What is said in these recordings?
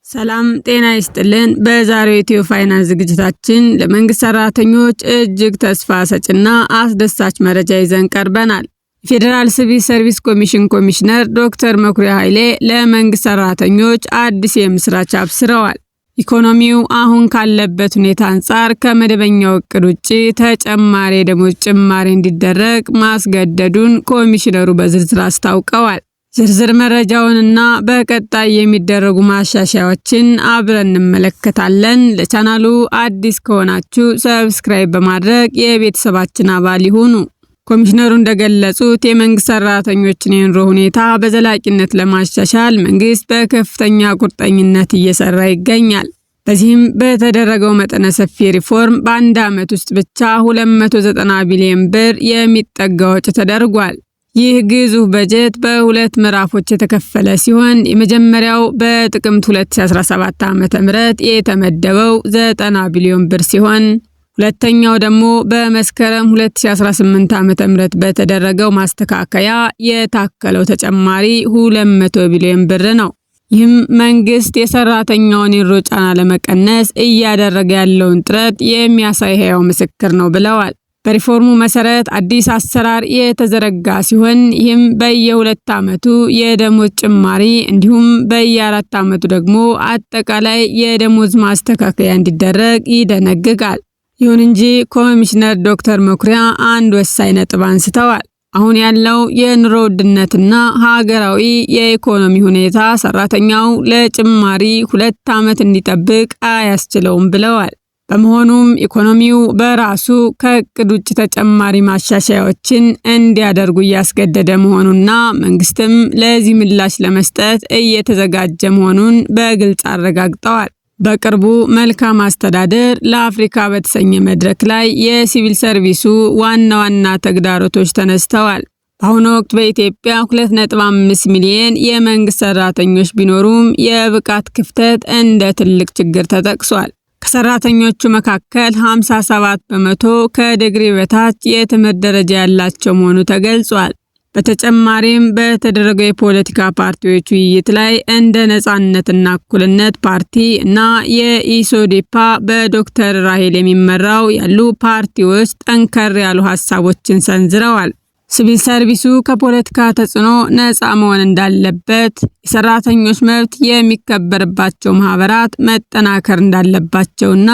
ሰላም ጤና ይስጥልን። በዛሬው ኢትዮ ፋይናንስ ዝግጅታችን ለመንግስት ሰራተኞች እጅግ ተስፋ ሰጭና አስደሳች መረጃ ይዘን ቀርበናል። የፌዴራል ሲቪል ሰርቪስ ኮሚሽን ኮሚሽነር ዶክተር መኩሪያ ኃይሌ ለመንግስት ሰራተኞች አዲስ የምስራች አብስረዋል። ኢኮኖሚው አሁን ካለበት ሁኔታ አንጻር ከመደበኛው እቅድ ውጪ ተጨማሪ የደሞዝ ጭማሪ እንዲደረግ ማስገደዱን ኮሚሽነሩ በዝርዝር አስታውቀዋል። ዝርዝር መረጃውንና በቀጣይ የሚደረጉ ማሻሻያዎችን አብረን እንመለከታለን። ለቻናሉ አዲስ ከሆናችሁ ሰብስክራይብ በማድረግ የቤተሰባችን አባል ይሁኑ። ኮሚሽነሩ እንደገለጹት የመንግስት ሰራተኞችን የኑሮ ሁኔታ በዘላቂነት ለማሻሻል መንግስት በከፍተኛ ቁርጠኝነት እየሰራ ይገኛል። በዚህም በተደረገው መጠነ ሰፊ ሪፎርም በአንድ ዓመት ውስጥ ብቻ 290 ቢሊዮን ብር የሚጠጋ ወጪ ተደርጓል። ይህ ግዙፍ በጀት በሁለት ምዕራፎች የተከፈለ ሲሆን የመጀመሪያው በጥቅምት 2017 ዓ.ም የተመደበው 90 ቢሊዮን ብር ሲሆን ሁለተኛው ደግሞ በመስከረም 2018 ዓ.ም በተደረገው ማስተካከያ የታከለው ተጨማሪ 200 ቢሊዮን ብር ነው። ይህም መንግስት የሰራተኛውን የኑሮ ጫና ለመቀነስ እያደረገ ያለውን ጥረት የሚያሳይ ሕያው ምስክር ነው ብለዋል። በሪፎርሙ መሰረት አዲስ አሰራር የተዘረጋ ሲሆን ይህም በየ2 ዓመቱ የደሞዝ ጭማሪ እንዲሁም በየ4 ዓመቱ ደግሞ አጠቃላይ የደሞዝ ማስተካከያ እንዲደረግ ይደነግጋል። ይሁን እንጂ ኮሚሽነር ዶክተር መኩሪያ አንድ ወሳኝ ነጥብ አንስተዋል። አሁን ያለው የኑሮ ውድነትና ሀገራዊ የኢኮኖሚ ሁኔታ ሰራተኛው ለጭማሪ 2 ዓመት እንዲጠብቅ አያስችለውም ብለዋል። በመሆኑም ኢኮኖሚው በራሱ ከእቅድ ውጭ ተጨማሪ ማሻሻያዎችን እንዲያደርጉ እያስገደደ መሆኑና መንግስትም ለዚህ ምላሽ ለመስጠት እየተዘጋጀ መሆኑን በግልጽ አረጋግጠዋል። በቅርቡ መልካም አስተዳደር ለአፍሪካ በተሰኘ መድረክ ላይ የሲቪል ሰርቪሱ ዋና ተግዳሮቶች ተነስተዋል። በአሁኑ ወቅት በኢትዮጵያ 2.5 ሚሊዮን የመንግስት ሰራተኞች ቢኖሩም የብቃት ክፍተት እንደ ትልቅ ችግር ተጠቅሷል። ከሰራተኞቹ መካከል 57 በመቶ ከዲግሪ በታች የትምህርት ደረጃ ያላቸው መሆኑ ተገልጿል። በተጨማሪም በተደረገው የፖለቲካ ፓርቲዎች ውይይት ላይ እንደ ነጻነትና እኩልነት ፓርቲ እና የኢሶዴፓ በዶክተር ራሄል የሚመራው ያሉ ፓርቲዎች ጠንከር ያሉ ሀሳቦችን ሰንዝረዋል። ሲቪል ሰርቪሱ ከፖለቲካ ተጽዕኖ ነፃ መሆን እንዳለበት፣ የሰራተኞች መብት የሚከበርባቸው ማህበራት መጠናከር እንዳለባቸውና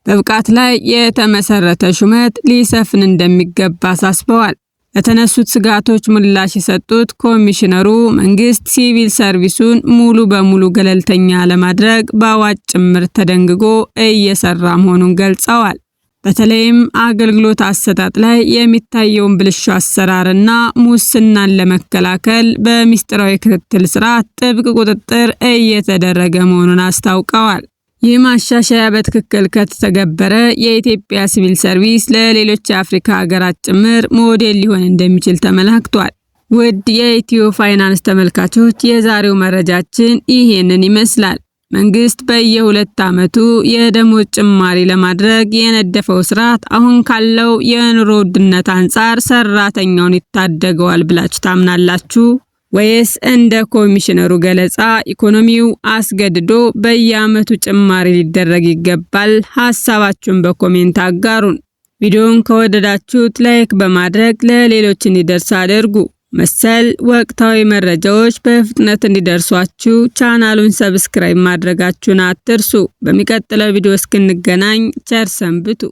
በብቃት ላይ የተመሰረተ ሹመት ሊሰፍን እንደሚገባ አሳስበዋል። ለተነሱት ስጋቶች ምላሽ የሰጡት ኮሚሽነሩ መንግስት ሲቪል ሰርቪሱን ሙሉ በሙሉ ገለልተኛ ለማድረግ በአዋጅ ጭምር ተደንግጎ እየሰራ መሆኑን ገልጸዋል። በተለይም አገልግሎት አሰጣጥ ላይ የሚታየውን ብልሹ አሰራርና ሙስናን ለመከላከል በሚስጥራዊ ክትትል ስርዓት ጥብቅ ቁጥጥር እየተደረገ መሆኑን አስታውቀዋል። ይህ ማሻሻያ በትክክል ከተተገበረ የኢትዮጵያ ሲቪል ሰርቪስ ለሌሎች የአፍሪካ ሀገራት ጭምር ሞዴል ሊሆን እንደሚችል ተመላክቷል። ውድ የኢትዮ ፋይናንስ ተመልካቾች የዛሬው መረጃችን ይሄንን ይመስላል። መንግስት በየ2 ዓመቱ የደሞዝ ጭማሪ ለማድረግ የነደፈው ስርዓት አሁን ካለው የኑሮ ውድነት አንጻር ሰራተኛውን ይታደገዋል ብላችሁ ታምናላችሁ? ወይስ እንደ ኮሚሽነሩ ገለጻ ኢኮኖሚው አስገድዶ በየዓመቱ ጭማሪ ሊደረግ ይገባል? ሐሳባችሁን በኮሜንት አጋሩን። ቪዲዮውን ከወደዳችሁት ላይክ በማድረግ ለሌሎች እንዲደርስ አድርጉ። መሰል ወቅታዊ መረጃዎች በፍጥነት እንዲደርሷችሁ ቻናሉን ሰብስክራይብ ማድረጋችሁን አትርሱ። በሚቀጥለው ቪዲዮ እስክንገናኝ ቸር ሰንብቱ።